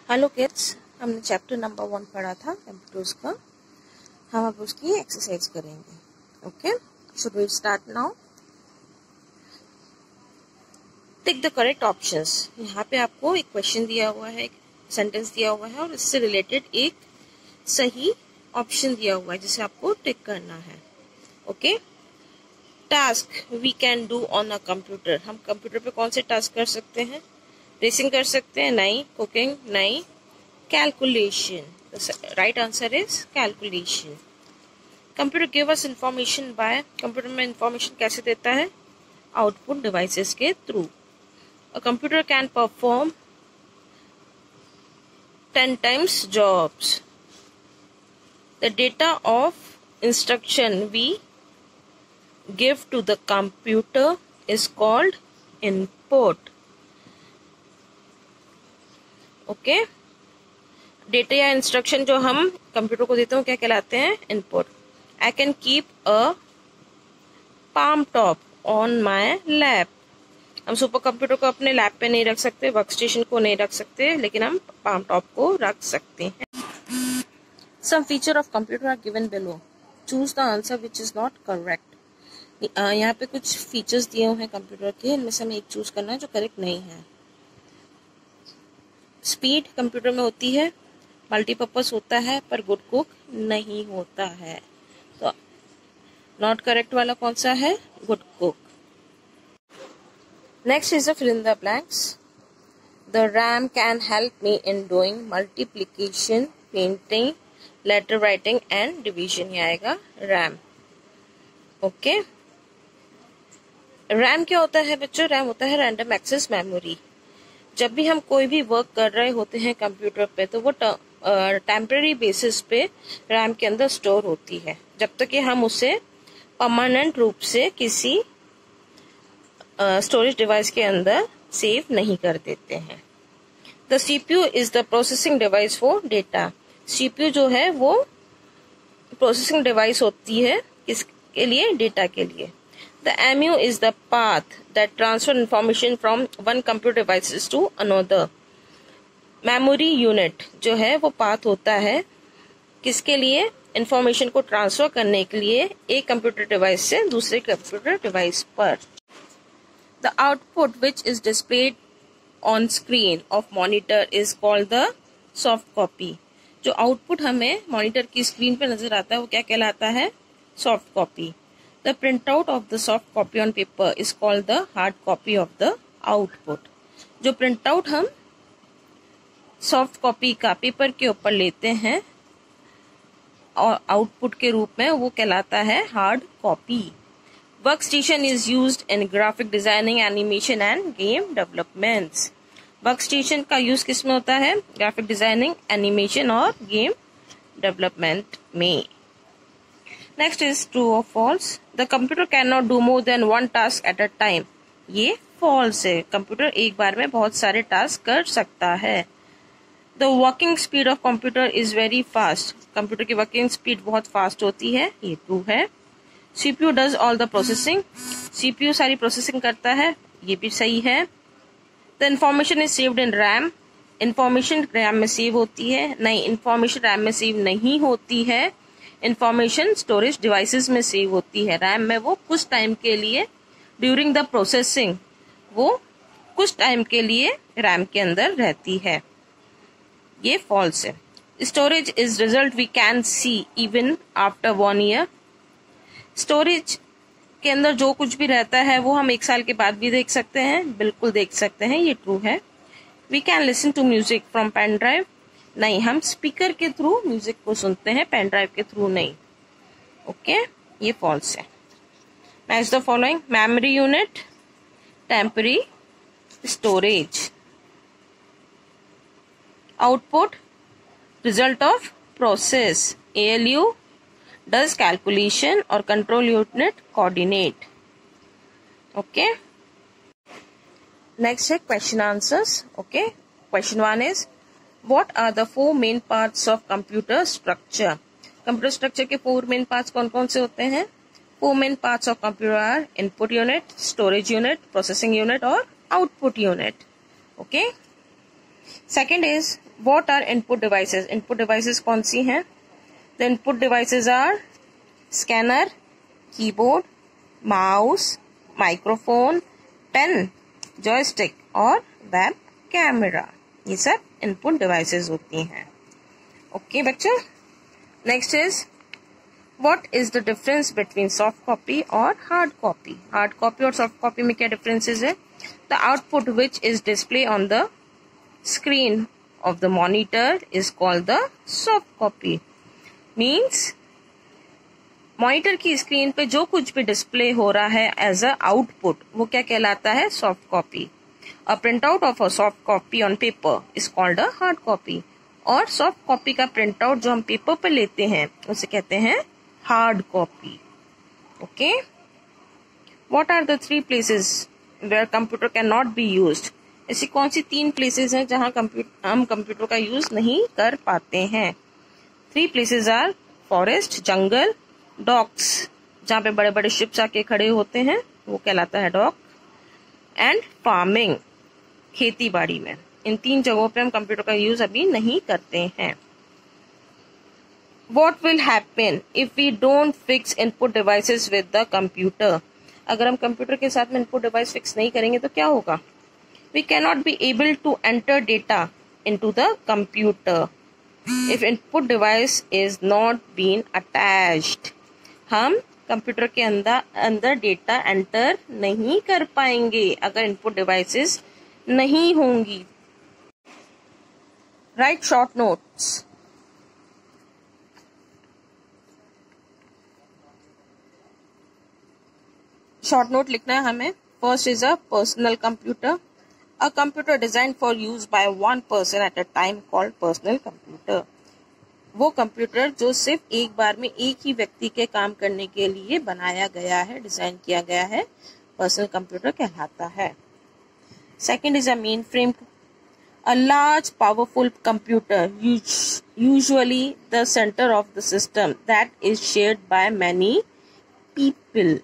Hello kids, हमने chapter number 1 पढ़ा था कंप्यूटर्स का। हम अब उसकी एक्सरसाइज करेंगे। Okay, should we start now? Tick the correct options. यहाँ पे आपको एक क्वेश्चन दिया हुआ है, एक सेंटेंस दिया हुआ है और इससे रिलेटेड एक सही ऑप्शन दिया हुआ है जिसे आपको टिक करना है। Okay, task we can do on a computer. हम कंप्यूटर पे कौन से टास्क कर सकते हैं? रेसिंग कर सकते हैं? नहीं। कुकिंग? नहीं। Calculation. Right answer is calculation. Computer give us information bye. Computer में इंफॉर्मेशन कैसे देता है? आउटपुट डिवाइसेस के through. A computer can perform 10 times jobs. The data of instruction we give to the computer is called input. Okay, data या instruction जो हम computer को देते हैं क्या कहलाते हैं? Input. I can keep a palm top on my lap. हम सुपर कंप्यूटर को अपने लैप पे नहीं रख सकते, वर्क स्टेशन को नहीं रख सकते, लेकिन हम पाम टॉप को रख सकते हैं। Some feature of computer are given below. Choose the answer which is not correct. यहाँ पे कुछ फीचर्स दिए हुए हैं कंप्यूटर के, इनमें से हमें एक चूज करना है जो करेक्ट नहीं है। स्पीड कंप्यूटर में होती है, मल्टीपर्पज होता है, पर गुड कुक नहीं होता है। तो नॉट करेक्ट वाला कौन सा है? Good cook. Next is a fill in the blanks. The RAM can help me in doing multiplication, painting, letter writing and division. ये आएगा रैम। ओके, रैम क्या होता है बच्चों? रैम होता है रैंडम एक्सेस मेमोरी। जब भी हम कोई भी वर्क कर रहे होते हैं कंप्यूटर पे तो वो टेम्पररी बेसिस पे रैम के अंदर स्टोर होती है, जब तक कि हम उसे परमानेंट रूप से किसी स्टोरेज डिवाइस के अंदर सेव नहीं कर देते हैं। The CPU is the processing device for data. CPU जो है वो प्रोसेसिंग डिवाइस होती है किसके लिए? डेटा के लिए। The MU is the path that transfer information from one computer devices to another. Memory unit जो है वो path होता है किसके लिए? इंफॉर्मेशन को ट्रांसफर करने के लिए एक कंप्यूटर डिवाइस से दूसरे कंप्यूटर डिवाइस पर। The output which is displayed on screen of monitor is called the soft copy. जो आउटपुट हमें मॉनिटर की स्क्रीन पर नजर आता है वो क्या कहलाता है? Soft copy. The printout of the soft copy on paper is called the hard copy of the output. जो प्रिंटआउट हम सॉफ्ट कॉपी का पेपर के ऊपर लेते हैं और आउटपुट के रूप में, वो कहलाता है hard copy. Work station is used in graphic designing, animation and game developments. Work station का यूज किस में होता है? ग्राफिक डिजाइनिंग, एनिमेशन और गेम डेवलपमेंट में। नेक्स्ट इज ट्रू और false. The computer can not do more than one task at a time. ये false है, कंप्यूटर एक बार में बहुत सारे टास्क कर सकता है। The working speed of computer is very fast. Computer की वर्किंग स्पीड बहुत फास्ट होती है, ये ट्रू है। CPU does all the processing. CPU सारी प्रोसेसिंग करता है, ये भी सही है। The information is saved in RAM. Information RAM में सेव होती है, नहीं, इंफॉर्मेशन रैम में सेव नहीं होती है। इंफॉर्मेशन स्टोरेज डिवाइसेस में सेव होती है। रैम में वो कुछ टाइम के लिए ड्यूरिंग द प्रोसेसिंग वो कुछ टाइम के लिए रैम के अंदर रहती है, ये फॉल्स है। Storage is result we can see even after 1 year। Storage के अंदर जो कुछ भी रहता है वो हम 1 साल के बाद भी देख सकते हैं, बिल्कुल देख सकते हैं, ये ट्रू है। We can listen to music from pen drive. नहीं, हम स्पीकर के थ्रू म्यूजिक को सुनते हैं, पेन ड्राइव के थ्रू नहीं। ओके, ये फॉल्स है। Match the following. Memory unit, temporary storage. Output result of process. ALU does calculation और control unit coordinate. Okay, next है question answers. Okay, question 1 is What are the 4 main parts of computer structure? Computer structure के 4 main parts कौन कौन से होते हैं? 4 main parts of computer are input unit, storage unit, processing unit और output unit. Okay? Second is what are input devices. Input devices कौन सी हैं? The input devices are scanner, keyboard, mouse, microphone, pen, joystick और web camera. ये सब input devices होती हैं. Okay बच्चों, next is what is the difference between soft copy और हार्ड कॉपी. हार्ड कॉपी और सॉफ्ट कॉपी में क्या डिफरेंसेस है? The output which is display on the screen of the monitor is called the soft copy. Means monitor की screen पे जो कुछ भी डिस्प्ले हो रहा है एज अ आउटपुट, वो क्या कहलाता है? Soft copy. A print out of a soft copy on paper is called a hard copy. और सॉफ्ट कॉपी का प्रिंट आउट जो हम पेपर पे लेते हैं उसे कहते हैं hard copy. Okay. What are the 3 places where computer can not be used. ऐसी कौन सी 3 प्लेसेस हैं जहां हम कंप्यूटर का यूज नहीं कर पाते हैं? 3 प्लेसेस आर फॉरेस्ट, जंगल, डॉक्स, जहाँ पे बड़े बड़े शिप्स आके खड़े होते हैं वो कहलाता है डॉक, एंड फार्मिंग, खेती बाड़ी में. इन 3 जगहों पे हम कंप्यूटर का यूज अभी नहीं करते हैं. What will happen if we don't fix input devices with the computer? अगर हम कंप्यूटर के साथ में इनपुट डिवाइस फिक्स नहीं करेंगे तो क्या होगा? We cannot be able to enter data into the computer if input device is not being attached. हम कंप्यूटर के अंदर डेटा एंटर नहीं कर पाएंगे अगर इनपुट डिवाइसेस नहीं होंगी. Right short notes. Short note लिखना है हमें. First is a personal computer. A computer designed for use by one person at a time called personal computer. वो कंप्यूटर जो सिर्फ एक बार में एक ही व्यक्ति के काम करने के लिए बनाया गया है, डिजाइन किया गया है, पर्सनल कंप्यूटर कहलाता है. Second is a main frame. A large powerful computer, usually the centre of the system that is shared by many people.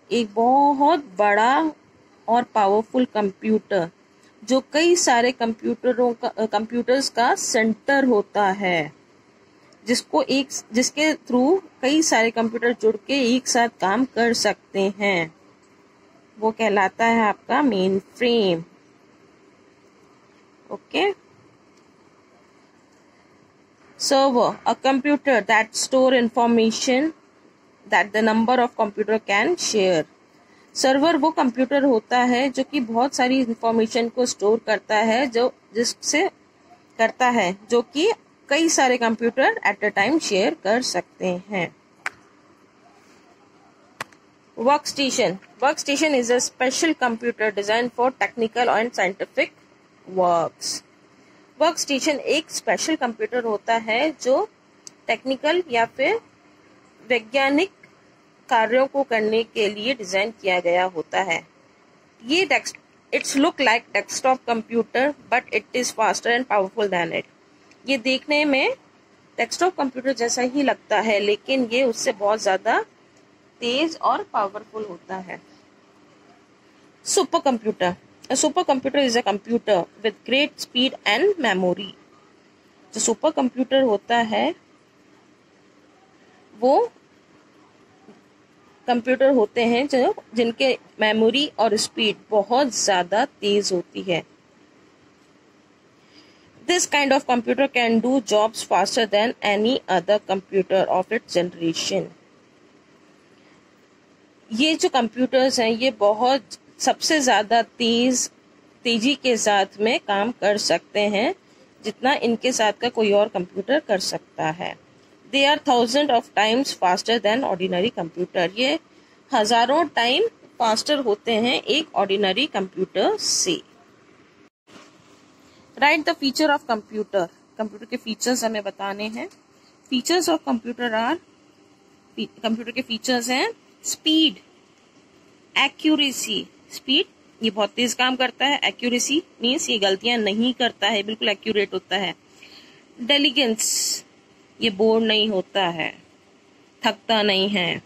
एक बहुत बड़ा और पावरफुल कंप्यूटर जो कई सारे कंप्यूटर्स का सेंटर होता है, जिसके थ्रू कई सारे कंप्यूटर जुड़ के एक साथ काम कर सकते हैं, वो कहलाता है आपका main frame. Okay. Server, a computer that store information that the number of computer can share. Server वो कंप्यूटर होता है जो कि बहुत सारी इंफॉर्मेशन को स्टोर करता है, जो कि कई सारे computer eight a time share कर सकते हैं. Workstation. Workstation is a special computer design for technical and scientific works. Workstation एक स्पेशल कंप्यूटर होता है जो टेक्निकल या फिर वैज्ञानिक कार्यों को करने के लिए डिजाइन किया गया होता है. ये it's look like desktop computer but it is faster and powerful than it. ये देखने में डेस्कटॉप कंप्यूटर जैसा ही लगता है लेकिन ये उससे बहुत ज्यादा तेज और पावरफुल होता है. Super computer. A supercomputer is a computer with great speed and memory. जो सुपर कंप्यूटर होता है वो कंप्यूटर होते हैं जिनके मेमोरी और स्पीड बहुत ज्यादा तेज होती है. This kind of computer can do jobs faster than any other computer of its generation. ये जो कंप्यूटर्स हैं ये बहुत सबसे ज्यादा तेजी के साथ में काम कर सकते हैं जितना इनके साथ का कोई और कंप्यूटर कर सकता है. They are thousands of times faster than ordinary computer. ये हजारों टाइम फास्टर होते हैं एक ऑर्डिनरी कंप्यूटर से. Right the feature of computer. Computer के फीचर्स हमें बताने हैं. फीचर्स ऑफ कंप्यूटर के फीचर्स हैं स्पीड, एक्यूरेसी. स्पीड ये बहुत तेज काम करता है. एक्यूरेसी मीन्स ये गलतियां नहीं करता है, बिल्कुल एक्यूरेट होता है. डेलिगेंस ये बोर नहीं होता है, थकता नहीं है.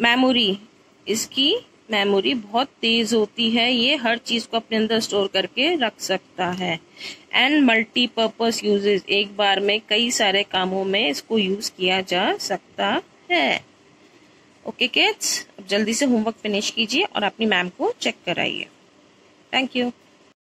मेमोरी इसकी मेमोरी बहुत तेज होती है, ये हर चीज को अपने अंदर स्टोर करके रख सकता है। एंड मल्टीपर्पज यूजेस, एक बार में कई सारे कामों में इसको यूज किया जा सकता है। ओके किड्स, अब जल्दी से होमवर्क फिनिश कीजिए और अपनी मैम को चेक कराइए। Thank you.